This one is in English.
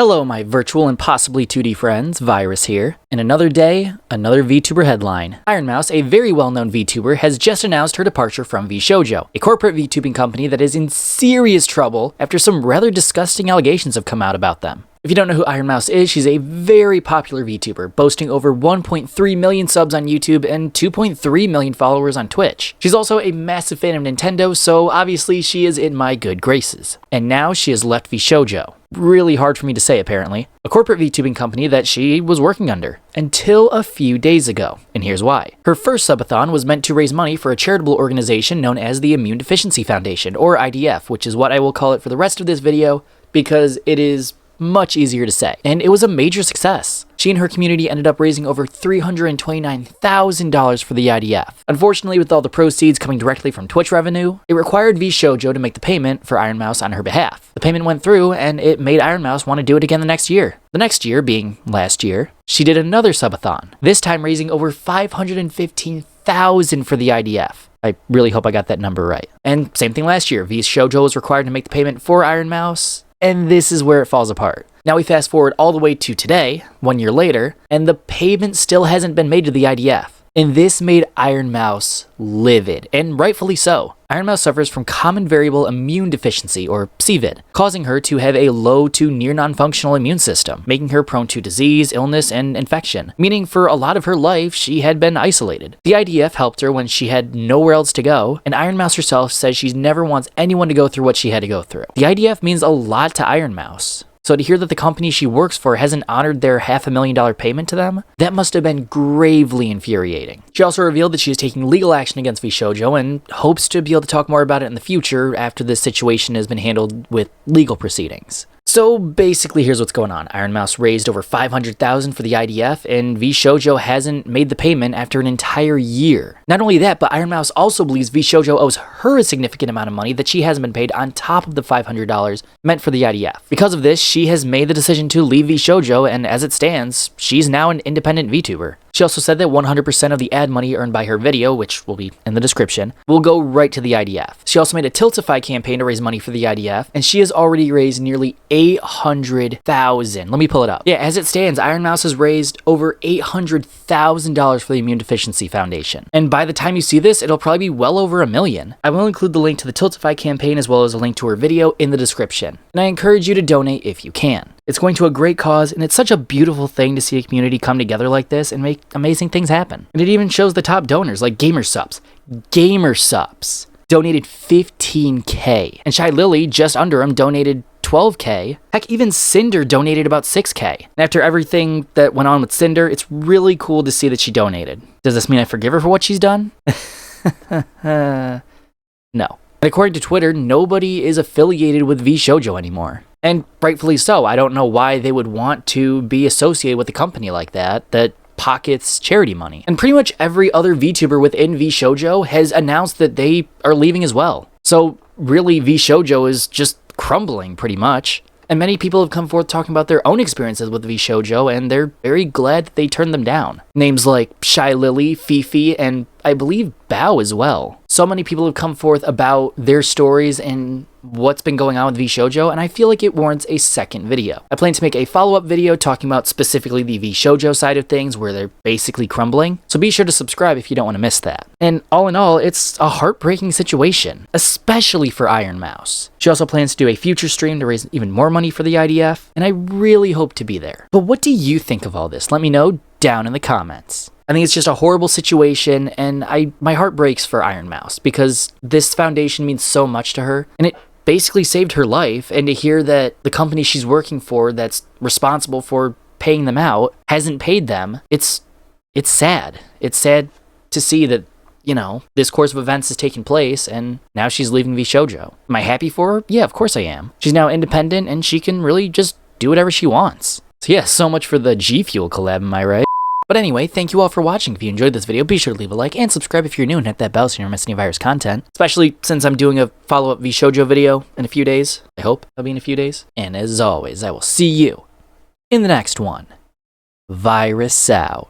Hello, my virtual and possibly 2D friends, Virus here. And another day, another VTuber headline. Ironmouse, a very well-known VTuber, has just announced her departure from VShojo, a corporate VTubing company that is in serious trouble after some rather disgusting allegations have come out about them. If you don't know who Ironmouse is, she's a very popular VTuber, boasting over 1.3 million subs on YouTube and 2.3 million followers on Twitch. She's also a massive fan of Nintendo, so obviously she is in my good graces. And now she has left VShojo. Really hard for me to say, apparently. A corporate VTubing company that she was working under. Until a few days ago. And here's why. Her first subathon was meant to raise money for a charitable organization known as the Immune Deficiency Foundation, or IDF, which is what I will call it for the rest of this video, because it is much easier to say. And it was a major success. She and her community ended up raising over $329,000 for the IDF. Unfortunately, with all the proceeds coming directly from Twitch revenue, it required VShojo to make the payment for Ironmouse on her behalf. The payment went through, and it made Ironmouse want to do it again the next year. The next year, being last year, she did another subathon, this time raising over $515,000 for the IDF. I really hope I got that number right. And same thing last year, VShojo was required to make the payment for Ironmouse, and this is where it falls apart. Now we fast forward all the way to today, 1 year later, and the payment still hasn't been made to the IDF. And this made Ironmouse livid, and rightfully so. Ironmouse suffers from common variable immune deficiency, or CVID, causing her to have a low to near non-functional immune system, making her prone to disease, illness, and infection, meaning for a lot of her life, she had been isolated. The IDF helped her when she had nowhere else to go, and Ironmouse herself says she never wants anyone to go through what she had to go through. The IDF means a lot to Ironmouse. So to hear that the company she works for hasn't honored their $500,000 payment to them, that must have been gravely infuriating. She also revealed that she is taking legal action against VShojo and hopes to be able to talk more about it in the future after this situation has been handled with legal proceedings. So basically, here's what's going on. Ironmouse raised over $500,000 for the IDF, and VShojo hasn't made the payment after an entire year. Not only that, but Ironmouse also believes VShojo owes her a significant amount of money that she hasn't been paid on top of the $500 meant for the IDF. Because of this, she has made the decision to leave VShojo, and as it stands, she's now an independent VTuber. She also said that 100% of the ad money earned by her video, which will be in the description, will go right to the IDF. She also made a Tiltify campaign to raise money for the IDF, and she has already raised nearly $800,000. Let me pull it up. Yeah, as it stands, Ironmouse has raised over $800,000 for the Immune Deficiency Foundation. And by the time you see this, it'll probably be well over $1 million. I will include the link to the Tiltify campaign as well as a link to her video in the description. And I encourage you to donate if you can. It's going to a great cause, and it's such a beautiful thing to see a community come together like this and make amazing things happen. And it even shows the top donors like GamerSupps. GamerSupps donated $15K, and Shylily, just under him, donated $12K. Heck, even Cinder donated about $6K. And after everything that went on with Cinder, it's really cool to see that she donated. Does this mean I forgive her for what she's done? No. And according to Twitter, nobody is affiliated with VShojo anymore. And rightfully so. I don't know why they would want to be associated with a company like that pockets charity money. And pretty much every other VTuber within VShojo has announced that they are leaving as well. So really, VShojo is just crumbling pretty much. And many people have come forth talking about their own experiences with VShojo, and they're very glad that they turned them down. Names like Shylily, Fifi, and I believe Bao as well. So many people have come forth about their stories and what's been going on with VShojo, and I feel like it warrants a second video. I plan to make a follow-up video talking about specifically the VShojo side of things, where they're basically crumbling, so be sure to subscribe if you don't want to miss that. And all in all, it's a heartbreaking situation, especially for Ironmouse. She also plans to do a future stream to raise even more money for the IDF, and I really hope to be there. But what do you think of all this? Let me know down in the comments. I think it's just a horrible situation, and my heart breaks for Ironmouse, because this foundation means so much to her, and it basically saved her life. And to hear that the company she's working for that's responsible for paying them out hasn't paid them, it's sad. It's sad to see that, you know, this course of events has taken place, and now she's leaving VShojo. Am I happy for her? Yeah, of course I am. She's now independent, and she can really just do whatever she wants. So yeah, so much for the G Fuel collab, am I right? But anyway, thank you all for watching. If you enjoyed this video, be sure to leave a like and subscribe if you're new, and hit that bell so you don't miss any Virus content. Especially since I'm doing a follow-up VShojo video in a few days. I hope it'll be in a few days. And as always, I will see you in the next one. Virus out.